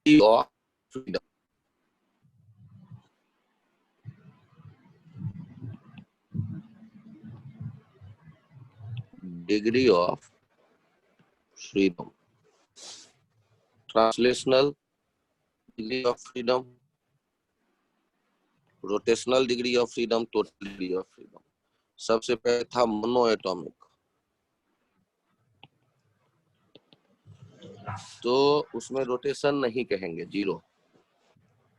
of freedom. Degree of freedom. Translational degree of freedom, rotational degree of freedom, total degree of freedom. सबसे पहले था mono atomic, तो उसमें rotation नहीं कहेंगे, जीरो,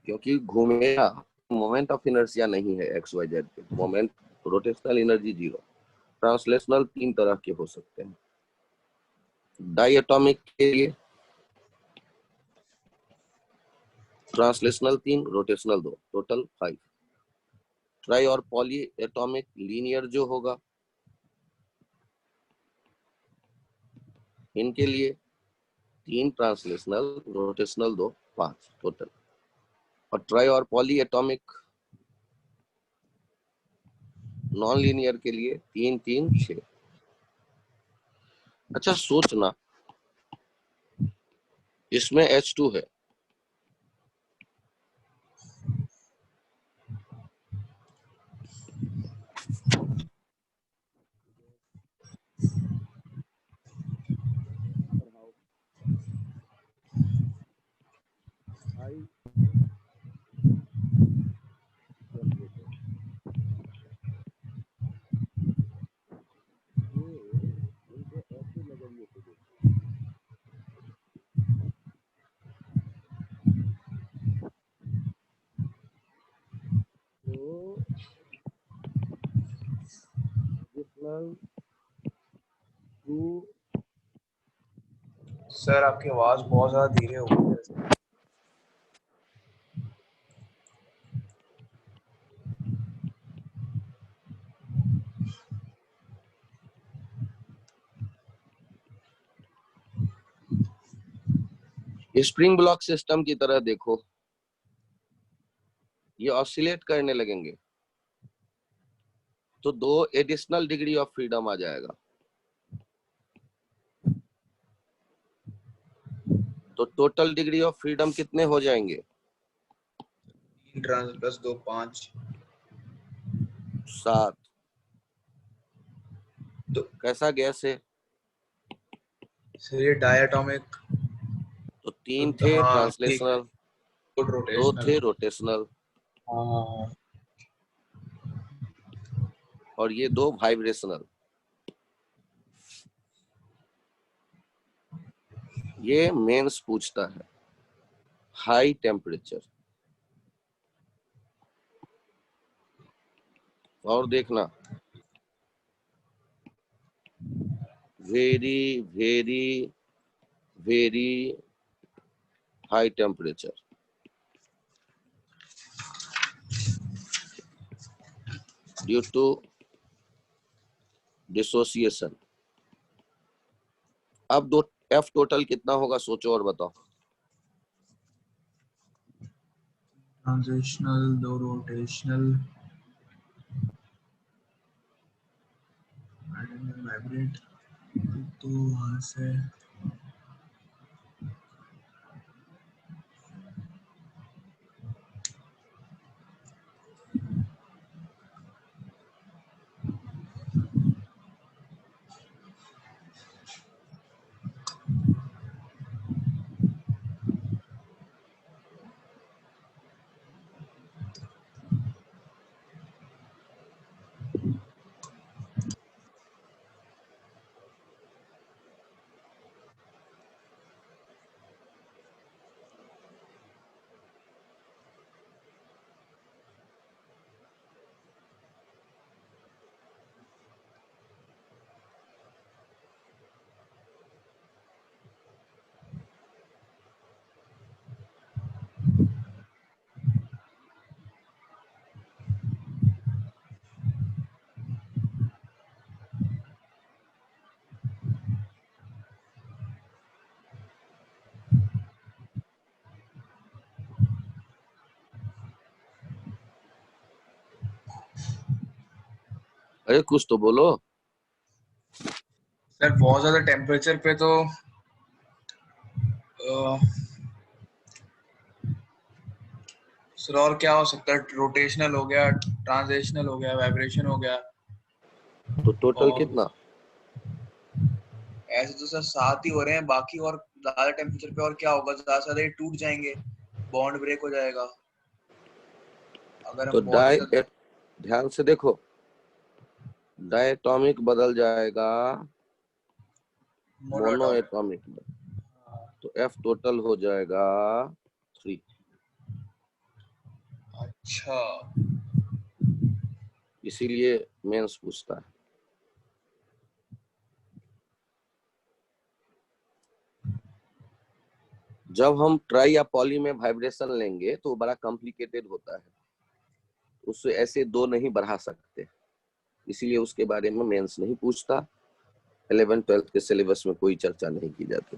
क्योंकि घूमेगा, मोमेंट ऑफ इनर्शिया नहीं है एक्स वाई जेड पे, moment rotational energy zero. Translational 3 तरह के हो सकते हैं। डाई एटॉमिक के लिए ट्रांसलेशनल 3, रोटेशनल 2, टोटल 5। ट्राई और पॉली एटॉमिक लीनियर जो होगा, इनके लिए 3 ट्रांसलेशनल, रोटेशनल 2, 5 टोटल। और ट्राई और पॉली एटॉमिक नॉन लीनियर के लिए 3 3 6। अच्छा सोचना, इसमें H2 है, सर आपकी आवाज बहुत ज्यादा धीरे हो गई है। स्प्रिंग ब्लॉक सिस्टम की तरह देखो, ये ऑसिलेट करने लगेंगे तो 2 एडिशनल डिग्री ऑफ फ्रीडम आ जाएगा। तो टोटल डिग्री ऑफ फ्रीडम कितने हो जाएंगे? 3 ट्रांस प्लस 2 5। 7। तो कैसा गैस है? सर ये डायटोमिक, तो 3 थे हाँ ट्रांसलेशनल, 2 थे रोटेशनल, हाँ और ये 2 वाइब्रेशनल। ये मेंस पूछता है हाई टेम्परेचर। और देखना, very very very high temperature due to dissociation. अब 2 F टोटल कितना होगा सोचो और बताओ। ट्रांजिशनल 2 रोटेशनल वाइब्रेट तो वहां से अरे कुछ तो बोलो। सर बहुत ज्यादा टेम्परेचर पे तो सर और क्या हो सकता है? रोटेशनल हो गया, ट्रांजिशनल हो गया, वाइब्रेशन हो गया। तो टोटल और कितना? ऐसे तो सर 7 ही हो रहे हैं, बाकी और ज्यादा टेम्परेचर पे और क्या होगा? ज्यादा से ज्यादा ये टूट जाएंगे, बॉन्ड ब्रेक हो जाएगा अगर तो हम बहुत ही ज्यादा। ध्यान से देखो, डायटोमिक बदल जाएगा मोनो मोनोटॉमिक। एटॉमिक में, तो F टोटल हो जाएगा 3। अच्छा, इसीलिए मेंस पूछता है। जब हम ट्राई या पॉली में वाइब्रेशन लेंगे तो बड़ा कॉम्प्लिकेटेड होता है, उससे ऐसे दो नहीं बढ़ा सकते, इसीलिए उसके बारे में मेंस नहीं पूछता। 11th-12th के सिलेबस में कोई चर्चा नहीं की जाती।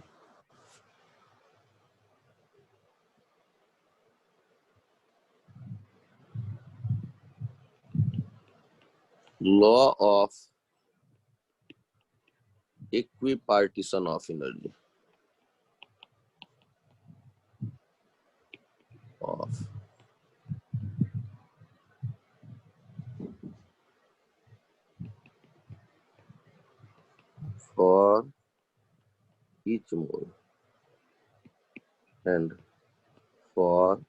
Law of equipartition of energy of for each mole and for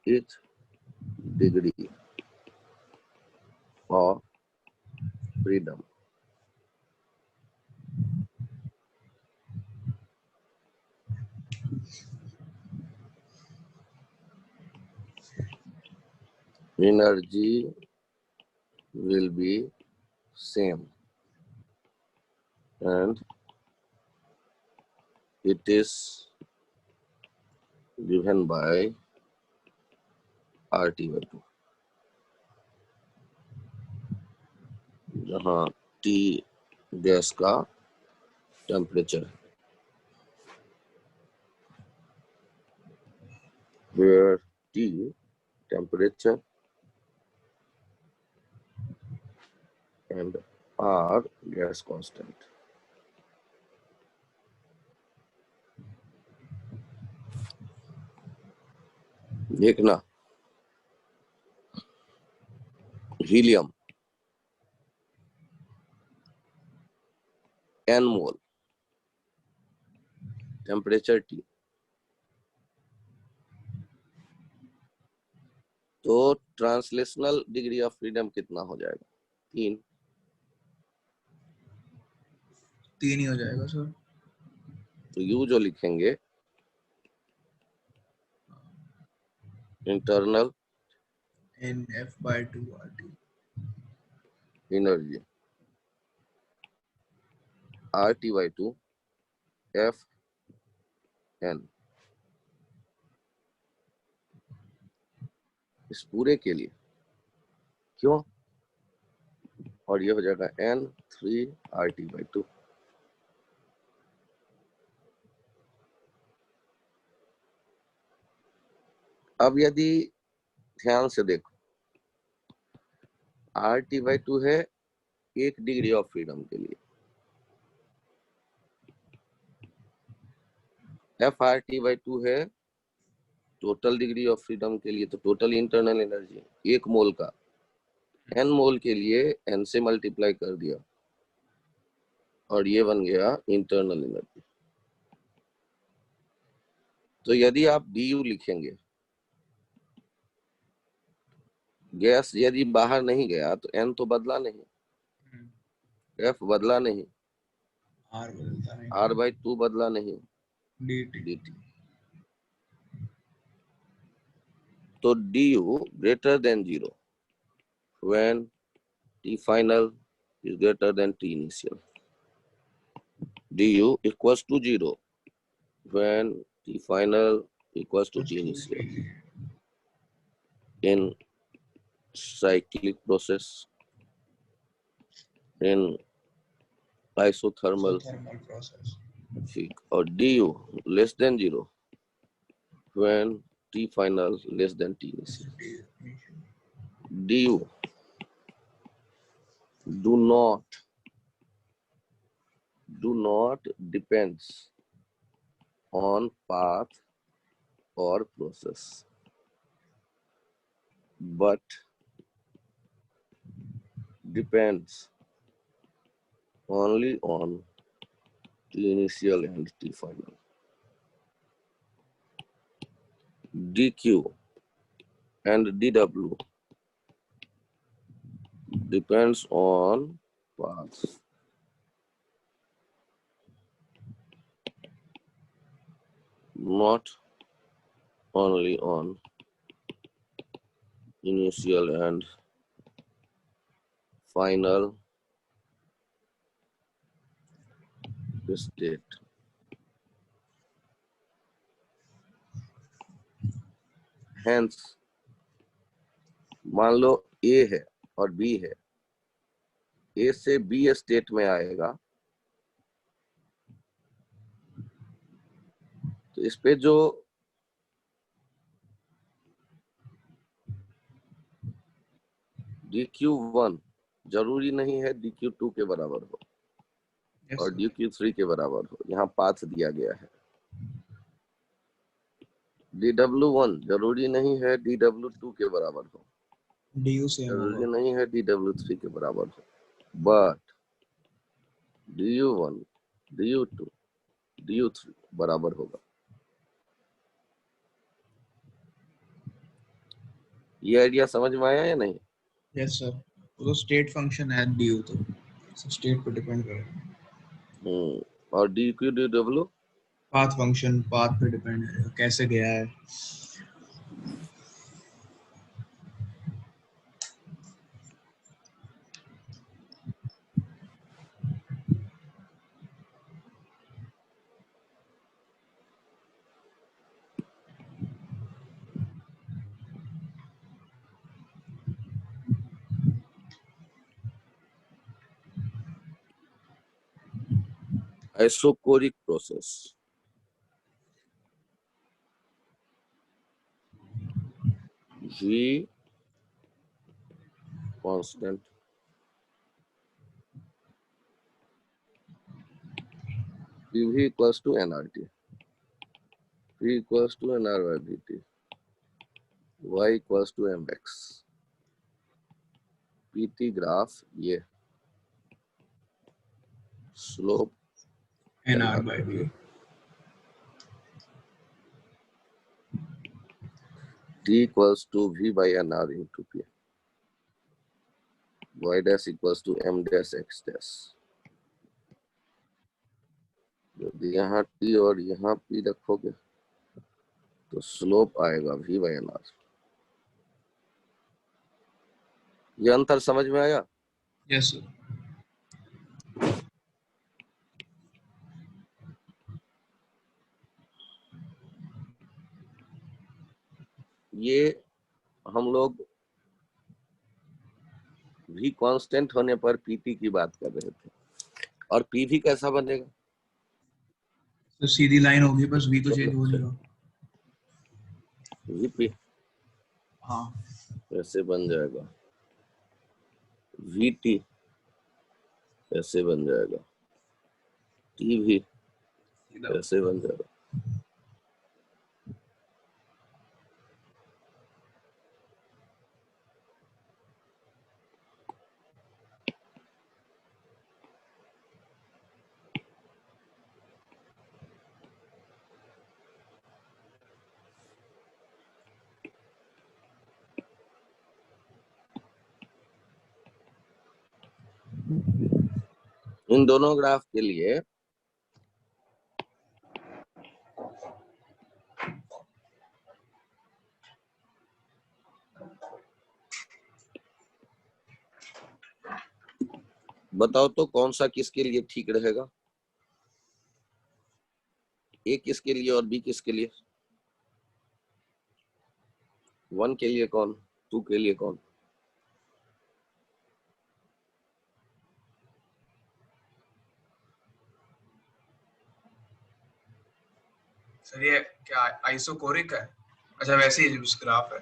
each degree of freedom. Energy will be same and it is given by RT/2, जहाँ T गैस का temperature, where T temperature and R gas constant. देखना, helium n मोल, temperature T, तो translational degree of freedom कितना हो जाएगा? 3। 3 ही हो जाएगा sir. तो U जो लिखेंगे internal NF/2 RT। Energy RT/2 FN, इस पूरे के लिए क्यों, और ये हो जाएगा N3 RT/2। अब यदि ध्यान से देखो, RT/2 है 1 डिग्री ऑफ फ्रीडम के लिए, FRT/2 है टोटल डिग्री ऑफ फ्रीडम के लिए, तो टोटल इंटरनल एनर्जी 1 मोल का n मोल के लिए n से मल्टीप्लाई कर दिया और ये बन गया इंटरनल एनर्जी। तो यदि आप du लिखेंगे, गैस यदि बाहर नहीं गया तो n तो बदला नहीं, F बदला नहीं, R बदलता नहीं, R/2 बदला नहीं, DT। dt। तो du greater than 0 when T final is greater than T initial. Du equals to 0 when T final equals to T initial in cyclic process, in isothermal, Isothermal process। ठीक, और du less than 0 when T final less than T initial. Du do not depends on path or process. but depends only on T initial and T final. dq and dw depends on paths not only on initial and final state. Hence, मान लो A है और B है, A से B state में आएगा, तो इस पे जो dq1 जरूरी नहीं है dq2 के बराबर हो और dq3 के बराबर हो, यहाँ पाथ दिया गया है। dw1 जरूरी नहीं है dw2 के बराबर हो, du सेम जरूरी होगा। नहीं है dw3 के बराबर हो, बट du1 du2 du3 बराबर होगा। ये आइडिया समझ में आया या नहीं? यस सर, वो तो स्टेट फंक्शन है du, तो स्टेट पर डिपेंड करेगा। और dq dw path function path पे डिपेंड है, कैसे गया है। isochoric process v constant pv equals to nrt, p equals to nr by dt, y equals to mx, pt graph ये, slope nr by d, t equals to v by nr into p, y dash equals to m dash x dash। यदि यहाँ t और यहाँ p रखोगे तो slope आएगा v by nr। ये अंतर समझ में आया? Yes sir. ये हम लोग v कांस्टेंट होने पर pt की बात कर रहे थे, और pv कैसा बनेगा? तो सीधी लाइन होगी, बस v तो चेंज हो नहीं रहा। vp हाँ, ऐसे बन जाएगा, vt ऐसे बन जाएगा, tv ऐसे बन जाएगा। इन दोनों ग्राफ के लिए बताओ तो कौन सा किसके लिए ठीक रहेगा? ए किसके लिए और बी किसके लिए? 1 के लिए कौन, 2 के लिए कौन? सर ये क्या आइसोकोरिक है? अच्छा, वैसे ही ग्राफ है।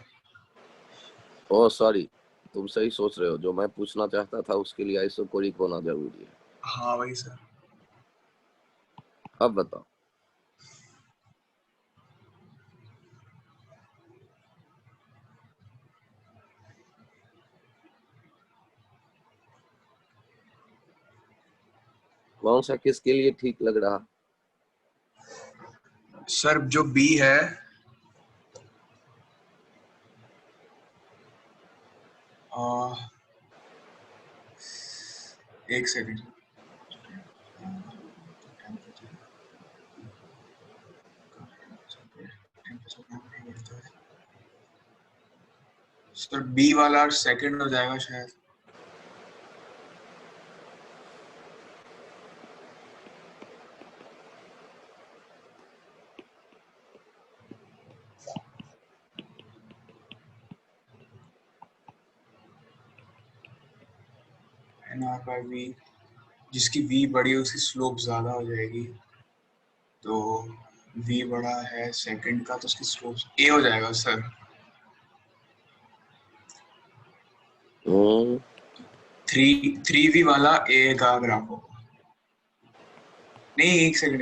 ओह सॉरी, तुम सही सोच रहे हो, जो मैं पूछना चाहता था उसके लिए आइसोकोरिक होना जरूरी है। हाँ वही सर। अब बताओ, कौन सा किसके लिए ठीक लग रहा? सर जो बी है, एक सेकंड, सर बी वाला सेकंड हो जाएगा शायद। वी, जिसकी वी बड़ी है उसकी स्लोप ज्यादा हो जाएगी, तो वी बड़ा है सेकंड का तो उसकी स्लोप ए हो जाएगा सर। थ्री वी वाला ए का ग्राफ होगा। नहीं एक सेकंड,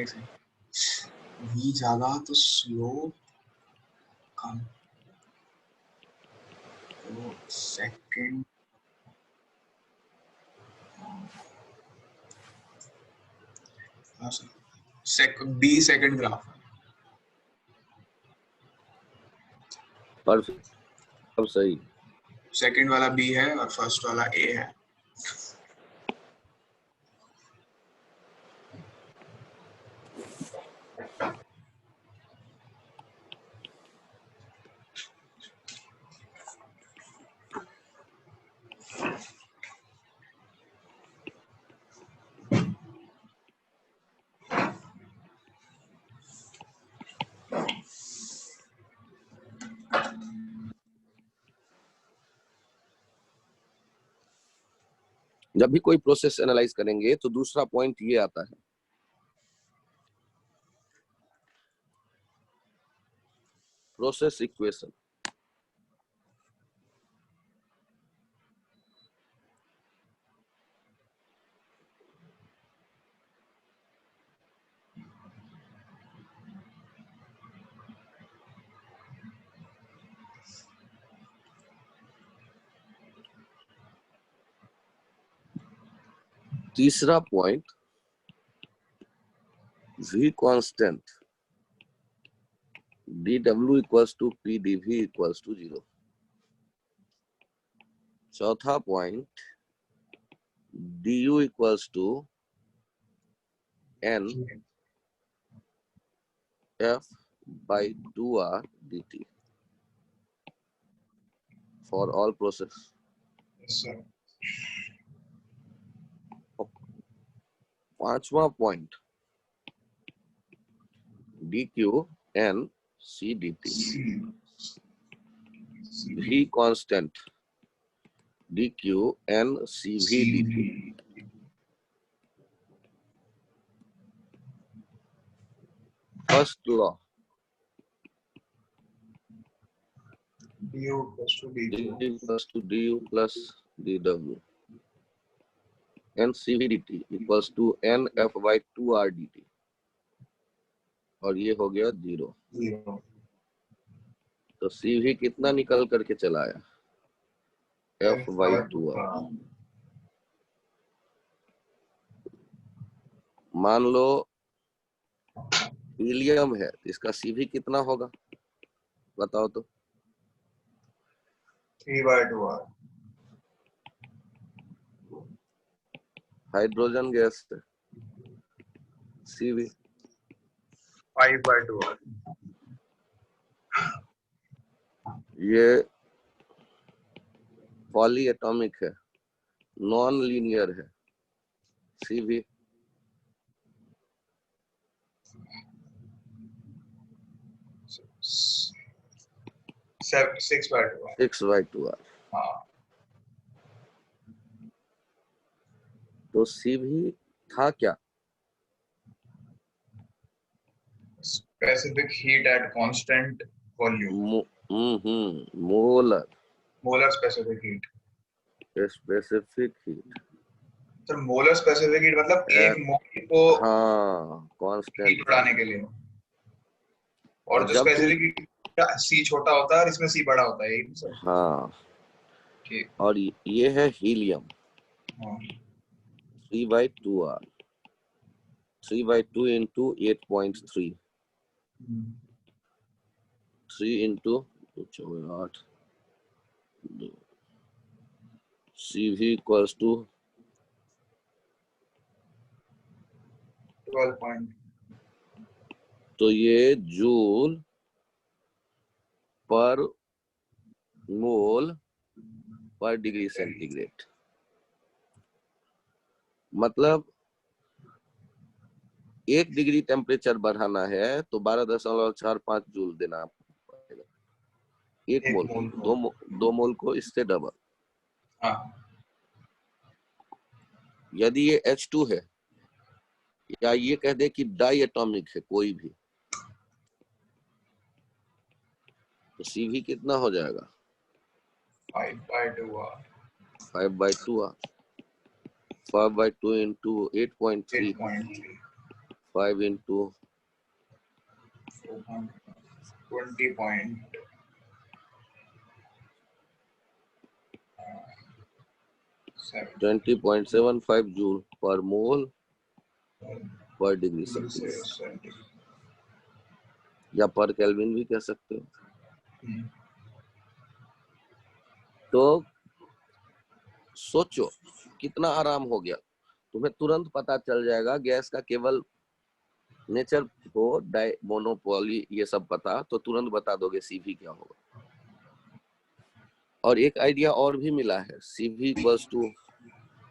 वी ज्यादा तो स्लोप कम, तो सेकंड बी सेकंड ग्राफ है। परफेक्ट, सब सही। सेकंड वाला बी है और फर्स्ट वाला ए है। जब भी कोई प्रोसेस एनालाइज करेंगे तो दूसरा पॉइंट ये आता है, प्रोसेस इक्वेशन। तीसरा point, v constant dw equals to p dv equals to 0। चौथा point, du equals to n f by 2r dt for all process। yes, sir। पांचवा point, dq n c dt, v constant dq n cv dt। First law, du plus to d plus to du plus dw, n cv dt equals to n f by 2r dt, और ये हो गया 0। तो cv कितना निकल करके चला आया, f by 2r। मान लो हीलियम है, तो इसका cv कितना होगा बताओ तो। 3/2r। हाइड्रोजन गैस है, cv 5/2r। ये पॉली एटॉमिक है, नॉन लीनियर है, cv 6/2r। 6/2r। हाँ, तो cv था क्या, specific heat at constant volume। Molar, molar specific heat। Specific heat. Sir molar specific heat मतलब एक मोल को हाँ कांस्टेंट हीट बढ़ाने के लिए, और जो जब तुम, स्पेसिफिक हीट सी छोटा होता है और इसमें सी बड़ा होता है, यही सर। हाँ ठीक। और ये है हीलियम हाँ 3/2r। 3/2 into 8.3. 3 into 8. CV equals to 12. तो ये जूल पर मोल पर डिग्री सेंटीग्रेड, मतलब 1 डिग्री टेम्परेचर बढ़ाना है तो 12.45 जूल देना पड़ेगा। 1 मोल, 2 मोल को इससे डबल। यदि ये H2 है या ये कह दे कि डाई एटॉमिक है कोई भी, तो CV कितना हो जाएगा? 5/2R। 5/2R। 5/2 into 8.3, 5 into 20.75 joule पर मोल पर डिग्री सेंटीग्रेड, या पर केल्विन भी कह सकते हो। तो सोचो कितना आराम हो गया, तुम्हें तुरंत पता चल जाएगा। गैस का केवल नेचर हो, डाई मोनोपोली ये सब पता, तो तुरंत बता दोगे CV क्या होगा। और एक आइडिया और भी मिला है, CV इक्वल्स टू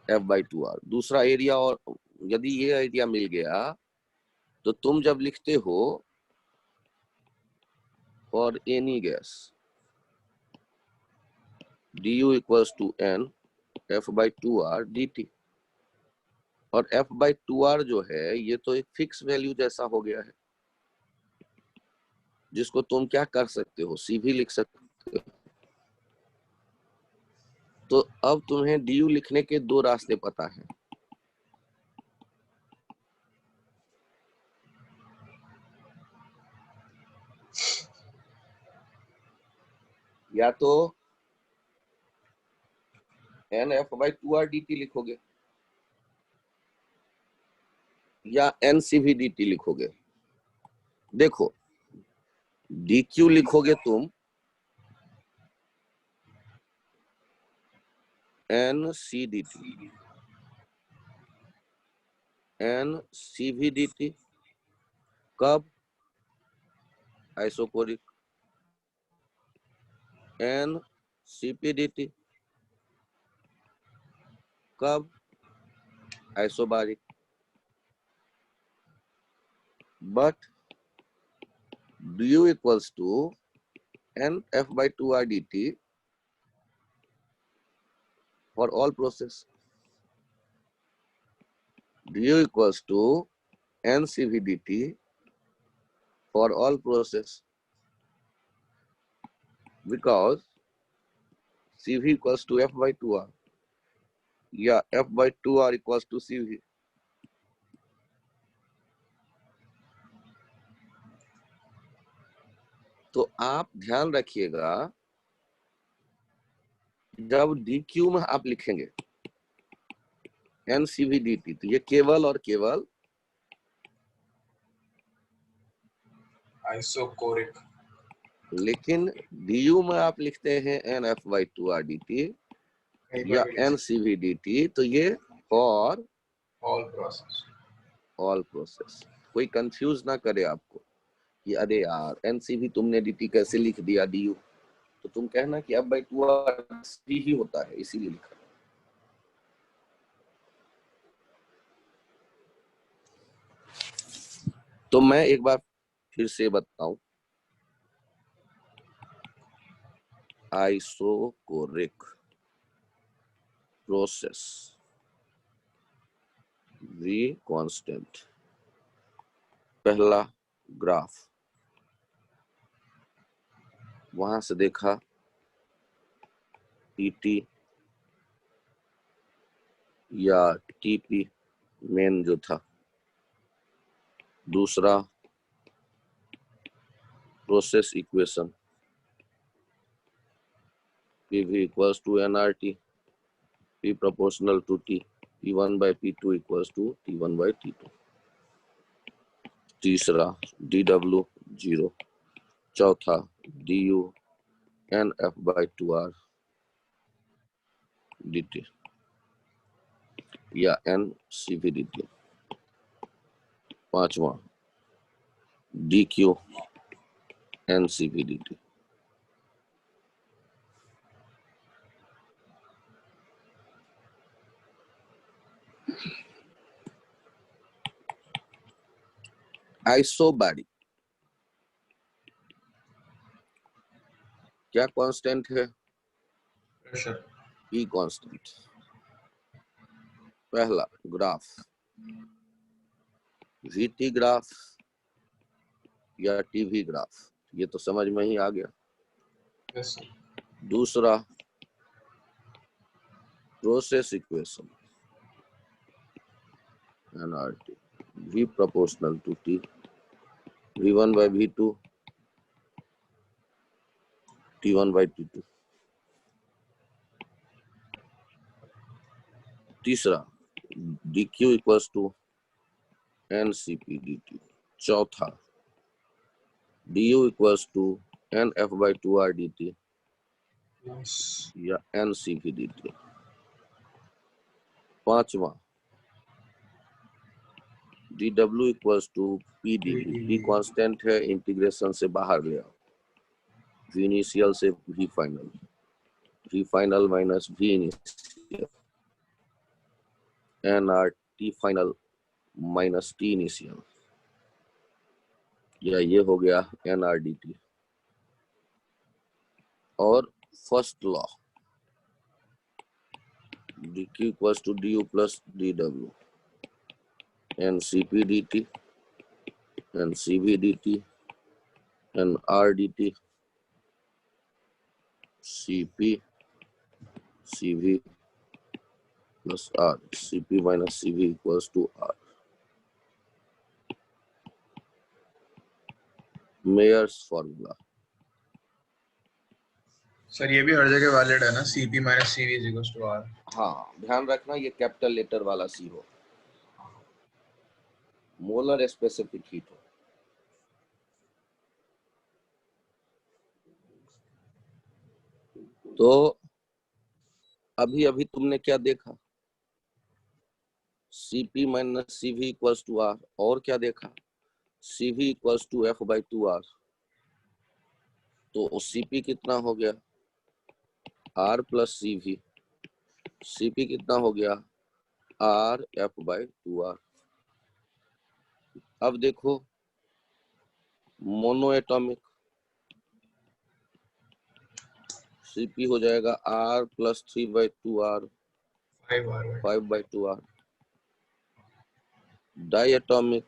F/2R। दूसरा एरिया, और यदि ये आइडिया मिल गया तो तुम जब लिखते हो for any gas du equals to n F/2R dt, और F/2R जो है ये तो एक फिक्स वैल्यू जैसा हो गया है, जिसको तुम क्या कर सकते हो, CV लिख सकते हो। तो अब तुम्हें du लिखने के 2 रास्ते पता है। या तो n F/2R dt लिखोगे या n CV dt लिखोगे। देखो dq लिखोगे तुम n C dt, n CV dt कब? आइसोकोरिक। n CP dt कब? Isobaric. but du equals to n F/2R dt for all process. du equals to n CV dt for all process, because CV equals to F/2R, या F/2R equals to CV। तो आप ध्यान रखिएगा, जब DQ में आप लिखेंगे n CV dt, तो ये केवल और केवल आइसोकोरिक। लेकिन DU में आप लिखते हैं n F/2R dt या n CV dt, तो ये फॉर ऑल प्रोसेस। कोई कंफ्यूज ना करे आपको कि अरे यार NCV तुमने dt कैसे लिख दिया DU, तो तुम कहना कि F/2R CV ही होता है इसीलिए लिखा। तो मैं एक बार फिर से बताऊं, आइसोकोरिक प्रोसेस V कांस्टेंट, पहला ग्राफ, वहां से देखा TT या TP मेन जो था, दूसरा process equation PV equals to nRT, P proportional to T, P1/P2 equals to T1/T2। तीसरा dw 0, चौथा du nf/2r dt या ncv dt, पांचवा dq ncv dt। आइसोबैरिक क्या कांस्टेंट है? प्रेशर। ई कांस्टेंट। पहला ग्राफ वीटी ग्राफ या टीवी ग्राफ, ये तो समझ में ही आ गया। Yes sir. दूसरा process equation NRT, v proportional to t, v1 by v2, t1 by t2। तीसरा dq equals to ncp dt। चौथा du equals to nf/2r dt yes. या ncp dt। पांचवा dw equals to p dt। p constant है, integration से बाहर ले आओ, v initial से v final, v final minus v initial, nr t final minus t initial, या ये हो गया nr dt। और first law dq equals to du plus dw ncp dt ncv dt nr dt cp cv plus r, cp minus cv equals to r। Mayer's formula. Sir ये भी हर जगह valid है ना, Cp minus Cv is equals to R। हाँ, ध्यान रखना ये capital letter वाला सी हो, मोलर स्पेसिफिक हीट हो। तो अभी अभी तुमने क्या देखा? Cp minus Cv equals to R, और क्या देखा? Cv equals to F/2R। तो Cp कितना हो गया? R plus Cv। Cp कितना हो गया? R F/2R। अब देखो मोनो एटॉमिक, Cp हो जाएगा R plus 3/2R 5/2R। Diatomic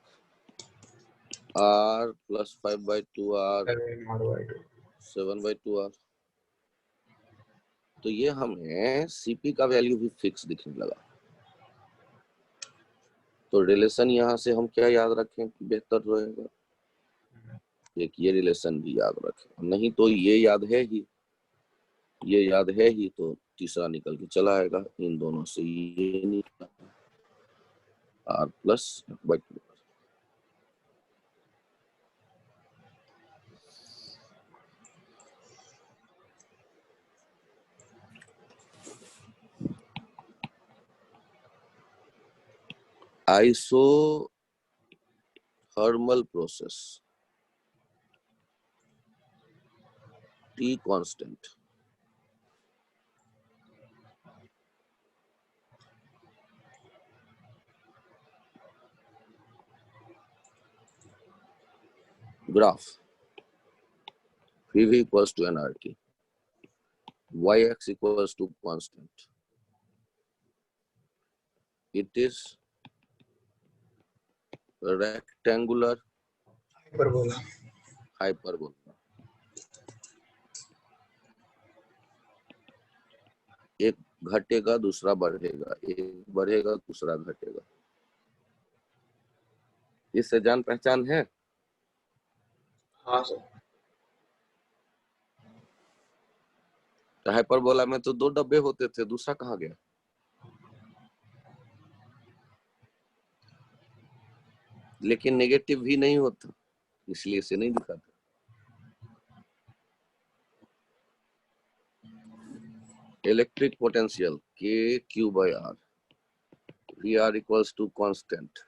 R plus 5/2R 7/2R। तो ये हमें Cp का वैल्यू भी फिक्स दिखने लगा। तो रिलेशन यहाँ से हम क्या याद रखें कि बेहतर रहेगा? एक ये रिलेशन भी याद रखें, नहीं तो ये याद है ही, ये याद है ही तो तीसरा निकल के चला आएगा। इन दोनों से ये निकला R plus F/2R। Isothermal process, T constant, graph Pv equals to nRT, yx equals to constant, it is rectangular hyperbola। एक घटेगा दूसरा बढ़ेगा, एक बढ़ेगा दूसरा घटेगा। इससे जान पहचान है? हाँ सर। हाइपरबोला में तो 2 डब्बे होते थे, दूसरा कहाँ गया? लेकिन नेगेटिव भी नहीं होता, इसलिए इसे नहीं दिखाता। Electric potential K/Q/R, VR equals to constant.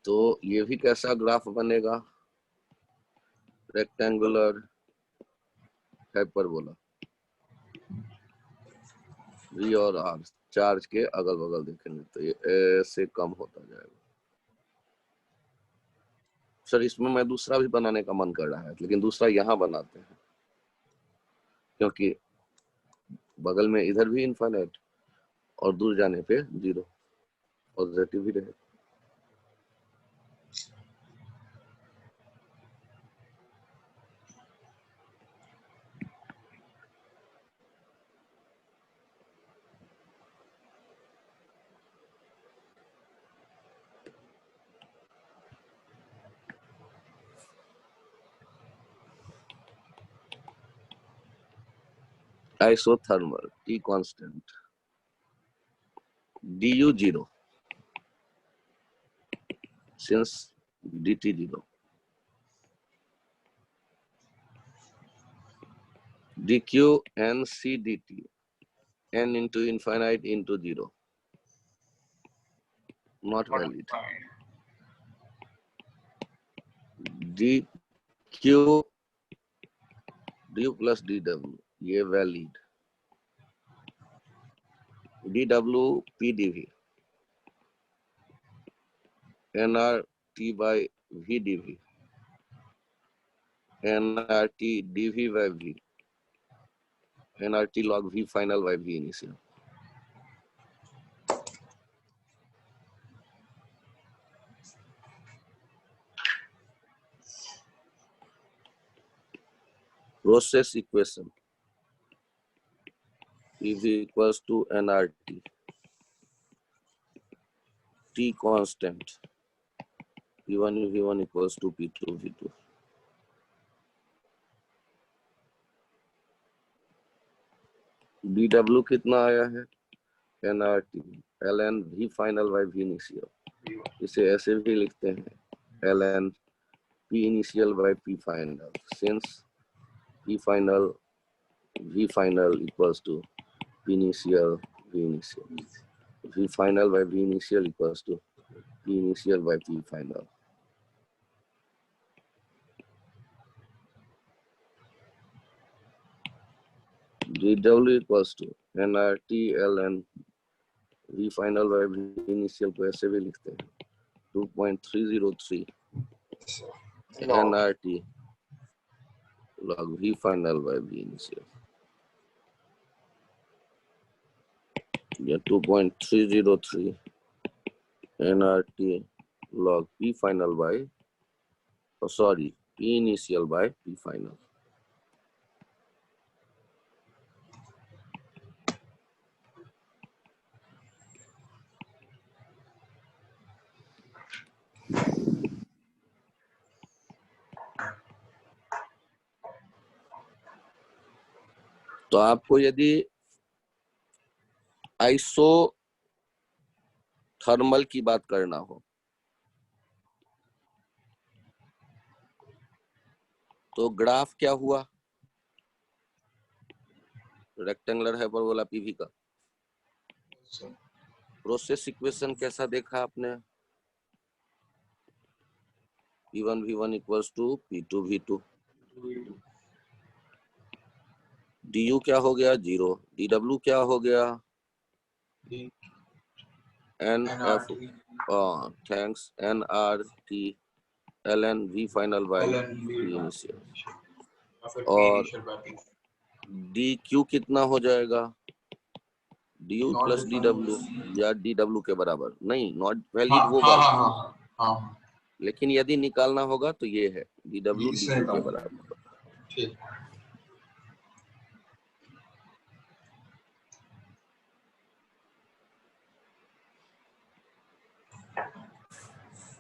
तो ये भी कैसा ग्राफ बनेगा? Rectangular hyperbola. V और R चार्ज के अगल बगल देखेंगे तो ये ऐसे कम होता जाएगा। सर इसमें मैं दूसरा भी बनाने का मन कर रहा है, लेकिन दूसरा यहाँ बनाते हैं, क्योंकि बगल में इधर भी इनफाइनाइट और दूर जाने पे जीरो, पॉजिटिव भी रहे। Isothermal T constant, du 0 since dt 0, dq n c dt, n into infinite into 0, not valid. dq du plus dw, ये valid. dw p dv, nRT by v dv, nRT dv by v, nRT log v final by v initial. Process equation PV equals to nRT, T constant, P1 V1 equals to P2 V2. dw कितना आया है? nRT ln v final by v initial, इसे ऐसे भी लिखते हैं ln p initial by p final, since p final v final equals to p initial v initial, v final by v initial equals to p initial by p final. dw equals to nRT ln v final by v initial को ऐसे भी लिखते हैं 2.303 nRT log v final by v initial, या 2.303 nRT log p final by, oh sorry, p initial by p final. तो आपको यदि isothermal की बात करना हो तो ग्राफ क्या हुआ? रेक्टेंगुलर हाइपरबोला पीवी का। प्रोसेस इक्वेशन कैसा देखा आपने? P1 V1 equals to P2 V2. du क्या हो गया? 0. dw क्या हो गया? nf thanks nRT ln v final by v initial, और dq कितना हो जाएगा? du plus dw, या dw के बराबर नहीं, नॉट वैलिड वो बात। लेकिन यदि निकालना होगा तो ये है dw dq के बराबर। ठीक।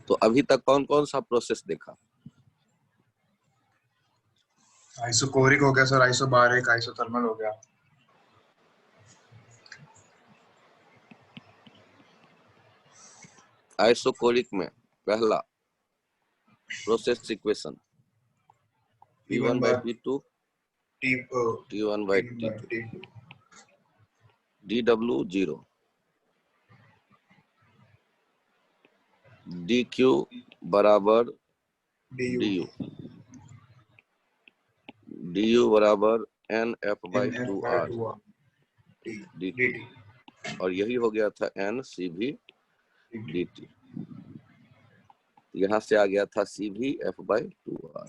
तो अभी तक कौन कौन सा प्रोसेस देखा? आइसोकोरिक हो गया सर, आइसोबारिक, आइसोथर्मल हो गया। आइसोकोरिक में पहला process equation P1 by P2 T1 by T2 dW 0 dQ बराबर du du बराबर NF by 2R dt और यही हो गया था NCV dt। यहाँ से आ गया था CV F by 2R।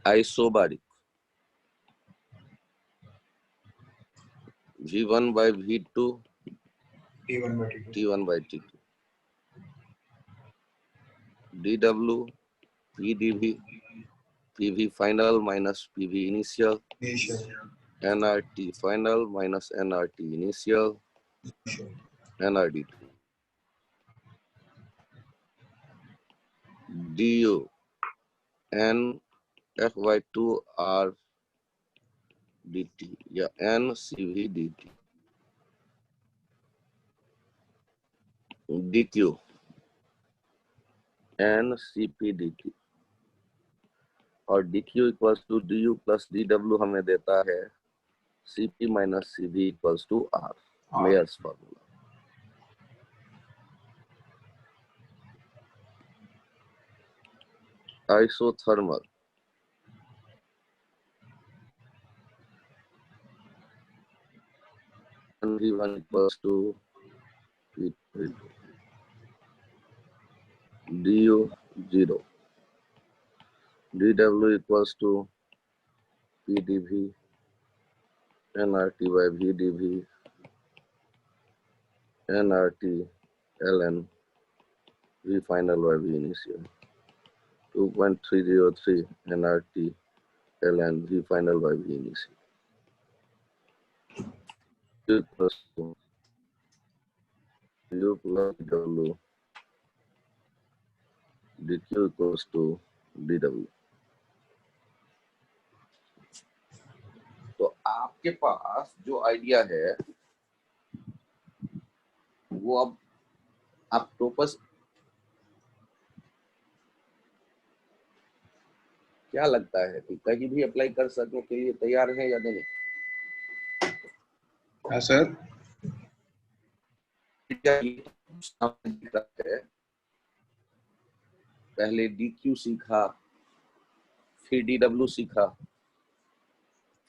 Isobaric V1 by V2 T1 by T2 dW PdV PV final minus PV initial nRT final minus nRT initial nRT du n F by 2R dt या n CV dt dq n CP dt और dq equals to du plus dw हमें देता है CP minus CV equals to R Mayer's formula. Isothermal V1 equals to P2 du 0 dW equals to PdV nRT by VdV nRT ln V final by V initial 2.303 nRT ln V final by V initial equals to U plus W dq equals to dW। तो आपके पास जो idea है वो अब आप टोपस क्या लगता है कि कहीं भी अप्लाई कर सकने के लिए तैयार है या नहीं? हाँ सर। पहले DQ सीखा, फिर DW सीखा,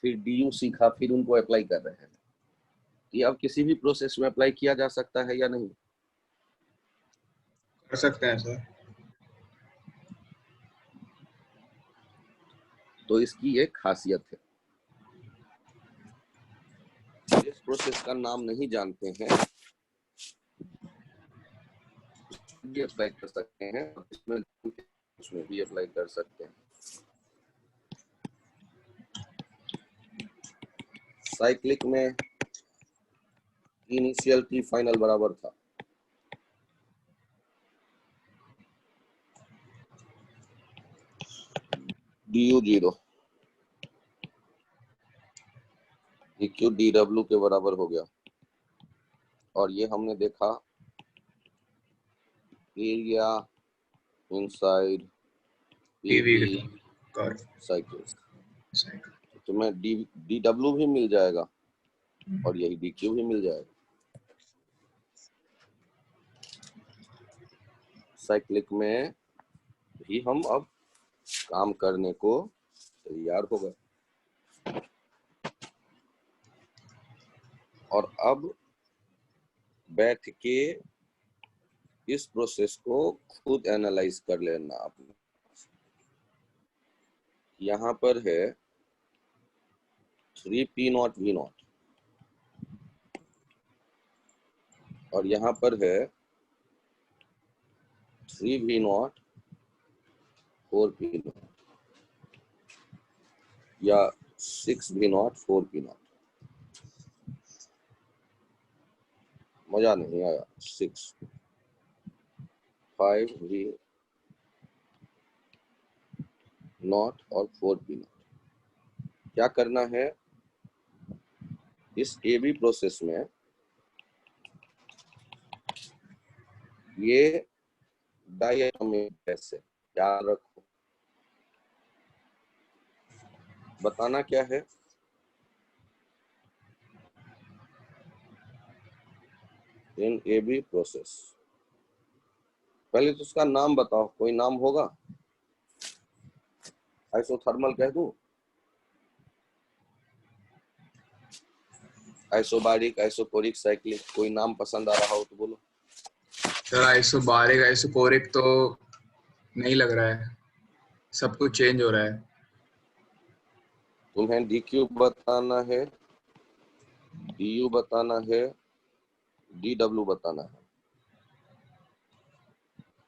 फिर DU सीखा, फिर उनको अप्लाई कर रहे हैं। ये अब किसी भी प्रोसेस में अप्लाई किया जा सकता है या नहीं? कर सकते हैं सर। तो इसकी एक खासियत है, इस प्रोसेस का नाम नहीं जानते हैं भी अप्लाई कर सकते हैं, उसमें भी अप्लाई कर सकते हैं। साइक्लिक में इनिशियल T फाइनल बराबर था du 0 dq dw के बराबर हो गया और ये हमने देखा एरिया इनसाइड PV साइकिल, तो मैं dw भी मिल जाएगा और यही dq भी मिल जाएगा। साइक्लिक में भी हम अब काम करने को तैयार हो गए और अब बैठ के इस प्रोसेस को खुद एनालाइज कर लेना आपने। यहाँ पर है 3P0 V0 और यहाँ पर है 3V0 4P0 या 6V0 4P0। मजा नहीं आया। 6 5V0 और 4P0। क्या करना है, इस AB प्रोसेस में ये डायटोमिक गैस है, याद रखो। बताना क्या है? इन AB प्रोसेस, पहले तो उसका नाम बताओ, कोई नाम होगा? आइसोथर्मल कह दूं? आइसोबारिक, आइसोकोरिक, साइक्लिक, कोई नाम पसंद आ रहा हो तो बोलो। सर आइसोबारिक आइसोकोरिक तो नहीं लग रहा है, सब कुछ चेंज हो रहा है। तुम्हें DQ बताना है, DU बताना है, DW बताना है।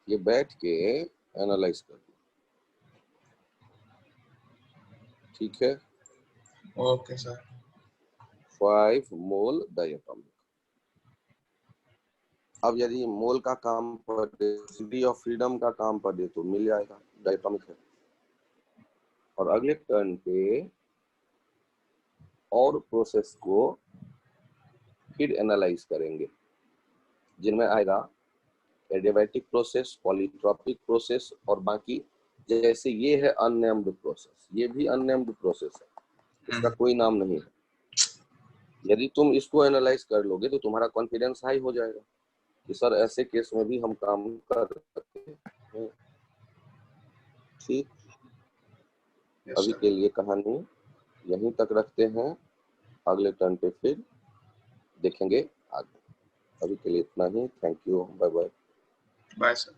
ये बैठ के एनालाइज कर लो, ठीक है? Okay sir. 5 मोल डायटोमिक। अब यदि मोल का काम पढ़े, डिग्री ऑफ फ्रीडम का काम पढ़े तो मिल जाएगा, डायटोमिक है। और अगले टर्न पे और प्रोसेस को फिर एनालाइज करेंगे, जिनमें आएगा एडियाबैटिक प्रोसेस, पॉलीट्रॉपिक प्रोसेस और बाकी। जैसे ये है अननेम्ड प्रोसेस, ये भी अननेम्ड प्रोसेस है, इसका कोई नाम नहीं है। यदि तुम इसको एनालाइज कर लोगे तो तुम्हारा कॉन्फिडेंस हाई हो जाएगा कि सर ऐसे केस में भी हम काम कर सकते हैं। ठीक, यस अभी सर। के लिए कहानी यहीं तक रखते हैं, अगले टर्न पे फिर देखेंगे आगे। अभी के लिए इतना ही, thank you, bye bye. Bye sir.